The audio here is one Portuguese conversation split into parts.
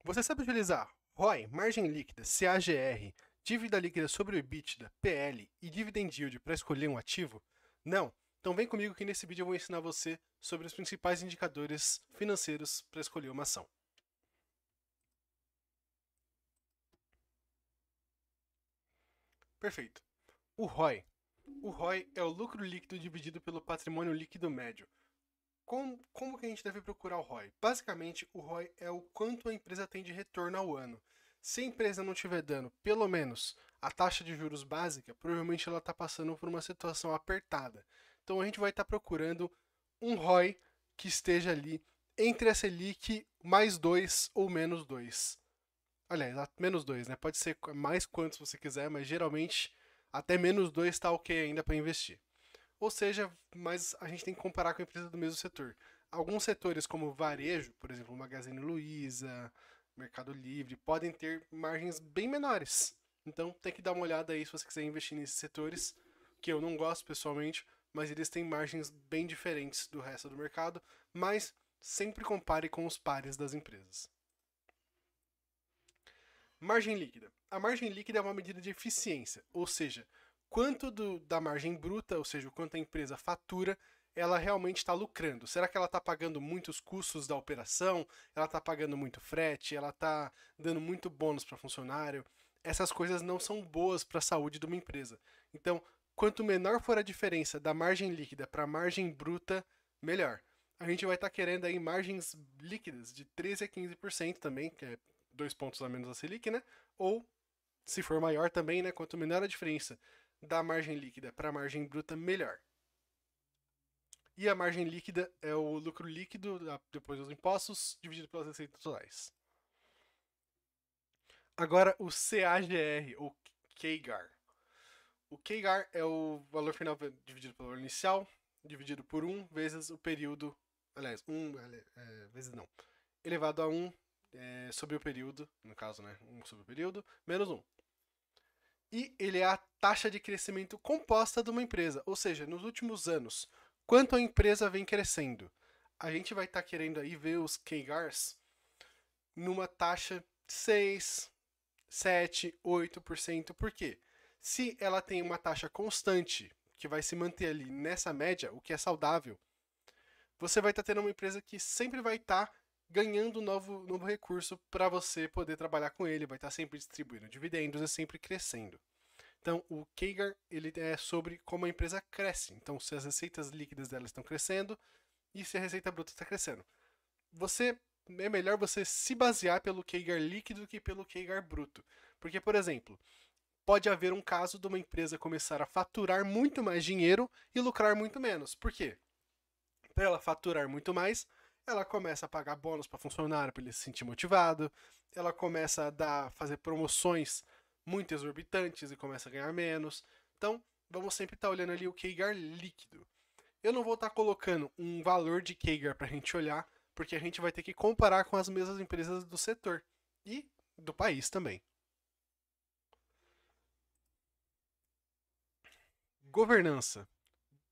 Você sabe utilizar ROI, margem líquida, CAGR, dívida líquida sobre o EBITDA, PL e dividend yield para escolher um ativo? Não? Então vem comigo que nesse vídeo eu vou ensinar você sobre os principais indicadores financeiros para escolher uma ação. Perfeito. O ROI. O ROI é o lucro líquido dividido pelo patrimônio líquido médio. Como que a gente deve procurar o ROI? Basicamente, o ROI é o quanto a empresa tem de retorno ao ano. Se a empresa não estiver dando pelo menos a taxa de juros básica, provavelmente ela está passando por uma situação apertada. Então a gente vai estar procurando um ROI que esteja ali entre a Selic mais 2 ou menos 2. Aliás, menos 2, né? Pode ser mais quantos você quiser, mas geralmente até menos 2 está ok ainda para investir. Ou seja, mas a gente tem que comparar com a empresa do mesmo setor. Alguns setores, como varejo, por exemplo, Magazine Luiza, Mercado Livre, podem ter margens bem menores. Então tem que dar uma olhada aí se você quiser investir nesses setores, que eu não gosto pessoalmente, mas eles têm margens bem diferentes do resto do mercado, mas sempre compare com os pares das empresas. Margem líquida. A margem líquida é uma medida de eficiência, ou seja, quanto da margem bruta, ou seja, o quanto a empresa fatura, ela realmente está lucrando. Será que ela está pagando muitos custos da operação? Ela está pagando muito frete? Ela está dando muito bônus para funcionário? Essas coisas não são boas para a saúde de uma empresa. Então, quanto menor for a diferença da margem líquida para a margem bruta, melhor. A gente vai estar querendo aí margens líquidas de 13 a 15% também, que é 2 pontos a menos a Selic, né? Ou, se for maior também, né? Quanto menor a diferença da margem líquida para a margem bruta, melhor. E a margem líquida é o lucro líquido depois dos impostos dividido pelas receitas totais. Agora o CAGR, ou CAGR. O CAGR é o valor final dividido pelo valor inicial, dividido por 1 vezes o período. Aliás, 1 vezes não. Elevado a 1 sobre o período, no caso, né? 1 sobre o período, menos 1. E ele é a taxa de crescimento composta de uma empresa, ou seja, nos últimos anos, quanto a empresa vem crescendo. A gente vai estar querendo aí ver os CAGRs numa taxa de 6, 7, 8%. Por quê? Se ela tem uma taxa constante, que vai se manter ali nessa média, o que é saudável, você vai estar tendo uma empresa que sempre vai estar ganhando novo recurso para você poder trabalhar com ele, vai estar sempre distribuindo dividendos e sempre crescendo. Então, o CAGR ele é sobre como a empresa cresce. Então, se as receitas líquidas dela estão crescendo e se a receita bruta está crescendo. Você é melhor você se basear pelo CAGR líquido que pelo CAGR bruto. Porque, por exemplo, pode haver um caso de uma empresa começar a faturar muito mais dinheiro e lucrar muito menos. Por quê? Para ela faturar muito mais, ela começa a pagar bônus para funcionário para ele se sentir motivado, ela começa fazer promoções muito exorbitantes e começa a ganhar menos. Então, vamos sempre estar olhando ali o CAGR líquido. Eu não vou estar colocando um valor de CAGR para a gente olhar, porque a gente vai ter que comparar com as mesmas empresas do setor e do país também. Governança.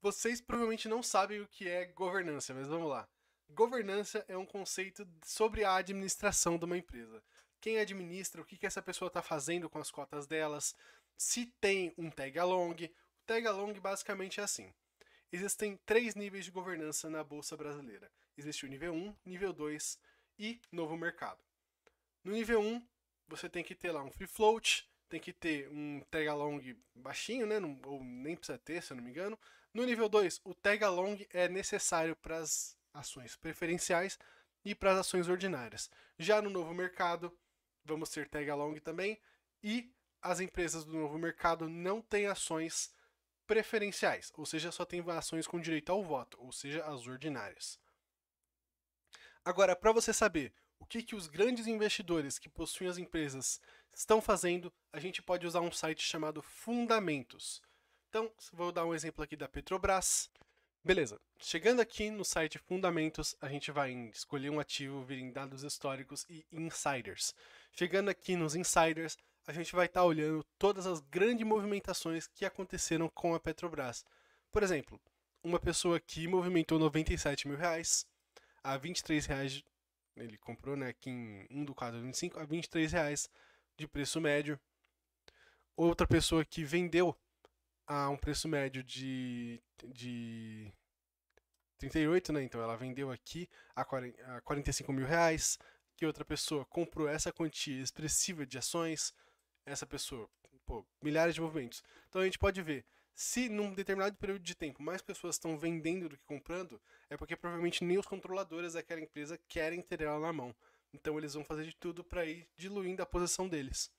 Vocês provavelmente não sabem o que é governança, mas vamos lá. Governança é um conceito sobre a administração de uma empresa. Quem administra, o que essa pessoa está fazendo com as cotas delas, se tem um tag along. O tag along basicamente é assim. Existem 3 níveis de governança na Bolsa Brasileira. Existe o nível 1, nível 2 e novo mercado. No nível 1, você tem que ter lá um free float, tem que ter um tag along baixinho, né? Ou nem precisa ter, se eu não me engano. No nível 2, o tag along é necessário para as ações preferenciais e para as ações ordinárias. Já no novo mercado, vamos ter tag along também, e as empresas do novo mercado não têm ações preferenciais, ou seja, só tem ações com direito ao voto, ou seja, as ordinárias. Agora, para você saber o que os grandes investidores que possuem as empresas estão fazendo, a gente pode usar um site chamado Fundamentos. Então, vou dar um exemplo aqui da Petrobras. Beleza, chegando aqui no site Fundamentos, a gente vai escolher um ativo, vir em dados históricos e insiders. Chegando aqui nos insiders, a gente vai estar olhando todas as grandes movimentações que aconteceram com a Petrobras. Por exemplo, uma pessoa aqui movimentou R$ 97 mil a R$ 23 Ele comprou, né, aqui em 1 do 4/25 a R$ 23 de preço médio. Outra pessoa que vendeu a um preço médio de 38, né? Então ela vendeu aqui a R$ 45.000. Que outra pessoa comprou essa quantia expressiva de ações. Essa pessoa, pô, milhares de movimentos. Então a gente pode ver, se num determinado período de tempo mais pessoas estão vendendo do que comprando, é porque provavelmente nem os controladores daquela empresa querem ter ela na mão. Então eles vão fazer de tudo para ir diluindo a posição deles.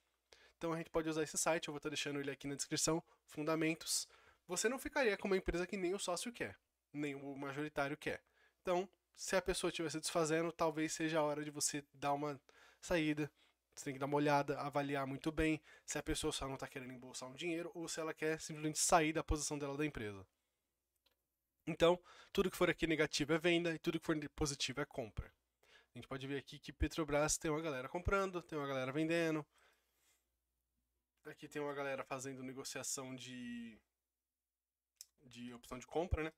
Então a gente pode usar esse site, eu vou estar deixando ele aqui na descrição, Fundamentos. Você não ficaria com uma empresa que nem o sócio quer, nem o majoritário quer. Então, se a pessoa estiver se desfazendo, talvez seja a hora de você dar uma saída. Você tem que dar uma olhada, avaliar muito bem se a pessoa só não está querendo embolsar um dinheiro ou se ela quer simplesmente sair da posição dela da empresa. Então, tudo que for aqui negativo é venda e tudo que for positivo é compra. A gente pode ver aqui que Petrobras tem uma galera comprando, tem uma galera vendendo. Aqui tem uma galera fazendo negociação de opção de compra, né?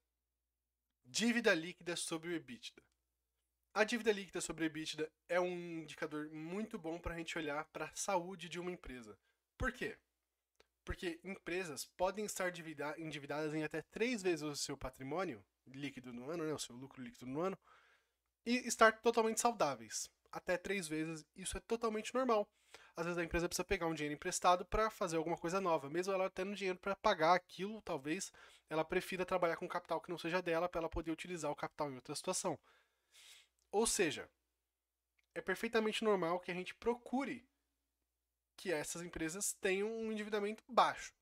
Dívida líquida sobre o EBITDA. A dívida líquida sobre o EBITDA é um indicador muito bom para a gente olhar para a saúde de uma empresa. Por quê? Porque empresas podem estar endividadas em até 3 vezes o seu patrimônio líquido no ano, né, o seu lucro líquido no ano, e estar totalmente saudáveis. Até 3 vezes, isso é totalmente normal. Às vezes a empresa precisa pegar um dinheiro emprestado para fazer alguma coisa nova. Mesmo ela tendo dinheiro para pagar aquilo, talvez ela prefira trabalhar com capital que não seja dela para ela poder utilizar o capital em outra situação. Ou seja, é perfeitamente normal que a gente procure que essas empresas tenham um endividamento baixo,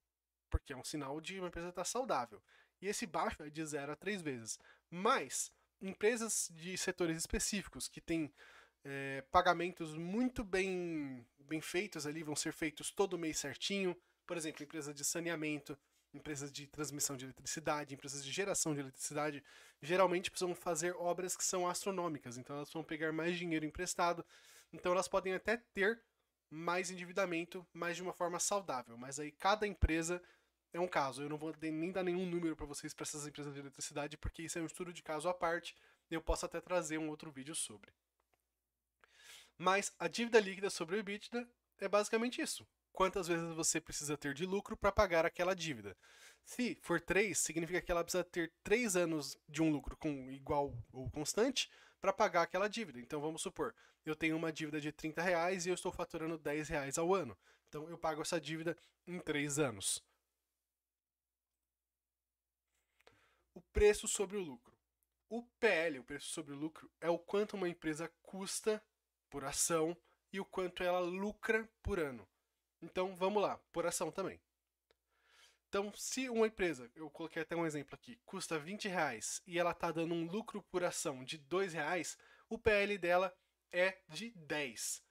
porque é um sinal de uma empresa estar saudável. E esse baixo é de 0 a 3 vezes. Mas empresas de setores específicos que têm pagamentos muito bem feitos ali, vão ser feitos todo mês certinho. Por exemplo, empresas de saneamento, empresas de transmissão de eletricidade, empresas de geração de eletricidade, geralmente precisam fazer obras que são astronômicas, então elas vão pegar mais dinheiro emprestado, então elas podem até ter mais endividamento, mas de uma forma saudável. Mas aí cada empresa é um caso. Eu não vou nem dar nenhum número para vocês para essas empresas de eletricidade, porque isso é um estudo de caso à parte. Eu posso até trazer um outro vídeo sobre. Mas a dívida líquida sobre o EBITDA é basicamente isso. Quantas vezes você precisa ter de lucro para pagar aquela dívida? Se for 3, significa que ela precisa ter 3 anos de um lucro com igual ou constante para pagar aquela dívida. Então vamos supor, eu tenho uma dívida de R$ 30 e eu estou faturando R$ 10 ao ano. Então eu pago essa dívida em 3 anos. O preço sobre o lucro. O PL, o preço sobre o lucro, é o quanto uma empresa custa por ação e o quanto ela lucra por ano. Então vamos lá, por ação também. Então, se uma empresa, eu coloquei até um exemplo aqui, custa R$ 20 e ela está dando um lucro por ação de R$ 2, o PL dela é de 10.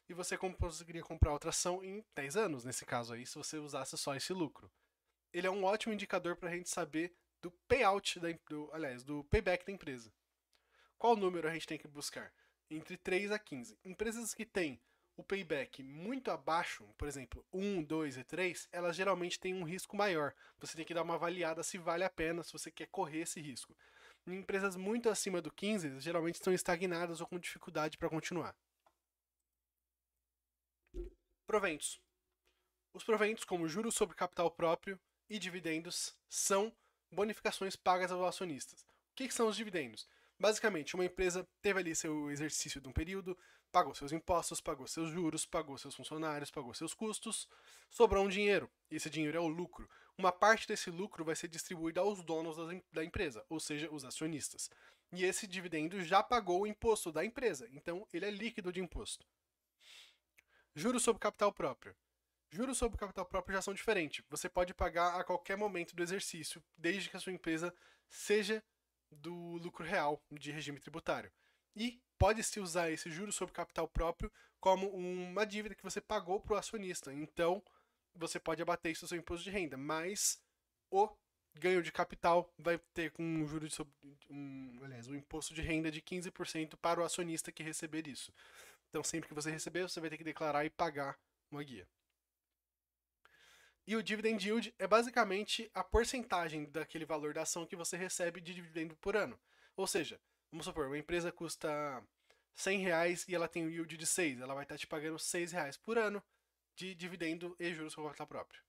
E você conseguiria comprar outra ação em 10 anos, nesse caso aí, se você usasse só esse lucro. Ele é um ótimo indicador para a gente saber do payout, do payback da empresa. Qual número a gente tem que buscar? Entre 3 a 15. Empresas que têm o payback muito abaixo, por exemplo, 1, 2 e 3, elas geralmente têm um risco maior. Você tem que dar uma avaliada se vale a pena, se você quer correr esse risco. Em empresas muito acima do 15, geralmente estão estagnadas ou com dificuldade para continuar. Proventos. Os proventos, como juros sobre capital próprio e dividendos, são bonificações pagas aos acionistas. O que são os dividendos? Basicamente, uma empresa teve ali seu exercício de um período, pagou seus impostos, pagou seus juros, pagou seus funcionários, pagou seus custos, sobrou um dinheiro. Esse dinheiro é o lucro. Uma parte desse lucro vai ser distribuída aos donos da empresa, ou seja, os acionistas. E esse dividendo já pagou o imposto da empresa, então ele é líquido de imposto. Juros sobre capital próprio. Juros sobre capital próprio já são diferentes. Você pode pagar a qualquer momento do exercício, desde que a sua empresa seja do lucro real de regime tributário. E pode-se usar esse juros sobre capital próprio como uma dívida que você pagou para o acionista. Então, você pode abater isso no seu imposto de renda, mas o ganho de capital vai ter um juros sobre um imposto de renda de 15% para o acionista que receber isso. Então, sempre que você receber, você vai ter que declarar e pagar uma guia. E o dividend yield é basicamente a porcentagem daquele valor da ação que você recebe de dividendo por ano. Ou seja, vamos supor, uma empresa custa R$ 100 e ela tem um yield de 6, ela vai estar te pagando R$ 6 por ano de dividendo e juros por conta própria.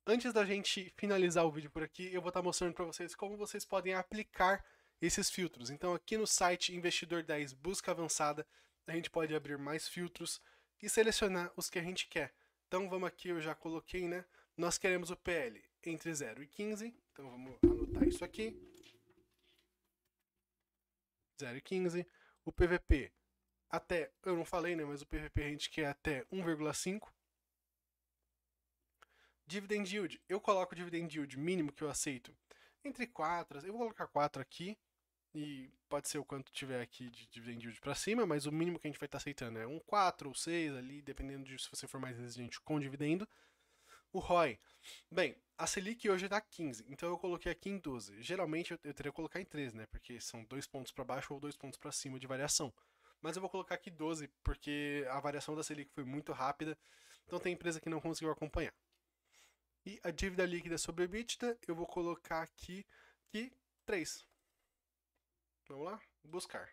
Antes da gente finalizar o vídeo por aqui, eu vou estar mostrando para vocês como vocês podem aplicar esses filtros. Então aqui no site Investidor 10 Busca Avançada, a gente pode abrir mais filtros e selecionar os que a gente quer. Então vamos aqui, eu já coloquei, né? Nós queremos o PL entre 0 e 15, então vamos anotar isso aqui. 0 e 15. O PVP até, eu não falei, né? Mas o PVP a gente quer até 1,5. Dividend yield, eu coloco o dividend yield mínimo que eu aceito entre 4, eu vou colocar 4 aqui, e pode ser o quanto tiver aqui de dividend yield para cima, mas o mínimo que a gente vai estar aceitando é um 4 ou 6 ali, dependendo de se você for mais exigente com dividendo. O ROI, bem, a Selic hoje dá 15, então eu coloquei aqui em 12. Geralmente eu teria que colocar em 13, né, porque são 2 pontos para baixo ou 2 pontos para cima de variação. Mas eu vou colocar aqui 12, porque a variação da Selic foi muito rápida, então tem empresa que não conseguiu acompanhar. E a dívida líquida sobre EBITDA, eu vou colocar aqui 3. Vamos lá? Buscar.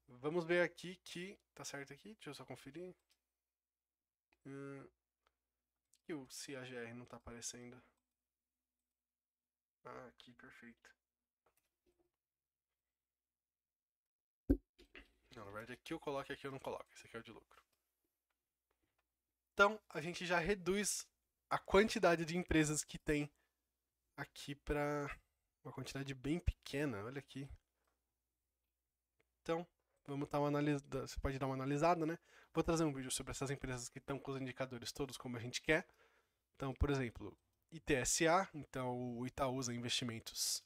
Vamos ver aqui que... Tá certo aqui? Deixa eu só conferir. E o CAGR não tá aparecendo. Ah, aqui, perfeito. Não, na verdade aqui eu coloco e aqui eu não coloco. Esse aqui é o de lucro. Então, a gente já reduz a quantidade de empresas que tem aqui para uma quantidade bem pequena. Olha aqui. Então, vamos dar uma analisada. Você pode dar uma analisada, né? Vou trazer um vídeo sobre essas empresas que estão com os indicadores todos como a gente quer. Então, por exemplo, ITSA, então o Itaúsa Investimentos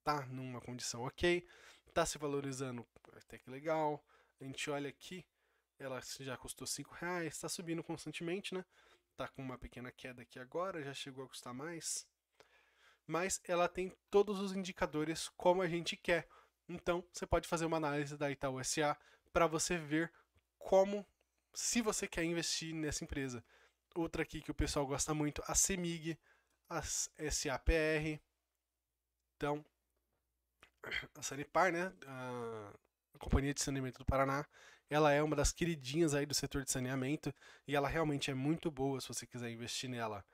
tá numa condição ok, tá se valorizando até que legal. A gente olha aqui, ela já custou R$ 5, está subindo constantemente, né? Tá com uma pequena queda aqui agora, já chegou a custar mais. Mas ela tem todos os indicadores como a gente quer. Então, você pode fazer uma análise da Itaú SA para você ver como, se você quer investir nessa empresa. Outra aqui que o pessoal gosta muito, a CEMIG, a SAPR. Então, a Sanepar, né? A Companhia de Saneamento do Paraná, ela é uma das queridinhas aí do setor de saneamento e ela realmente é muito boa se você quiser investir nela.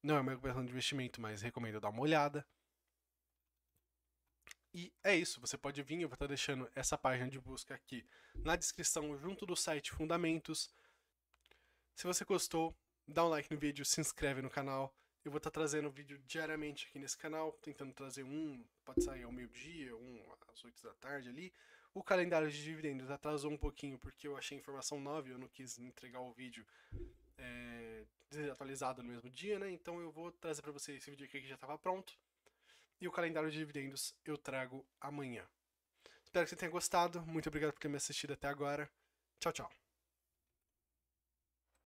Não é uma recomendação de investimento, mas recomendo dar uma olhada. E é isso, você pode vir, eu vou estar deixando essa página de busca aqui na descrição, junto do site Fundamentos. Se você gostou, dá um like no vídeo, se inscreve no canal. Eu vou estar trazendo vídeo diariamente aqui nesse canal, tentando trazer pode sair ao meio-dia, às 8 da tarde ali. O calendário de dividendos atrasou um pouquinho porque eu achei informação nova e eu não quis entregar o vídeo desatualizado no mesmo dia, né? Então eu vou trazer para vocês esse vídeo aqui que já estava pronto. E o calendário de dividendos eu trago amanhã. Espero que você tenha gostado. Muito obrigado por ter me assistido até agora. Tchau, tchau.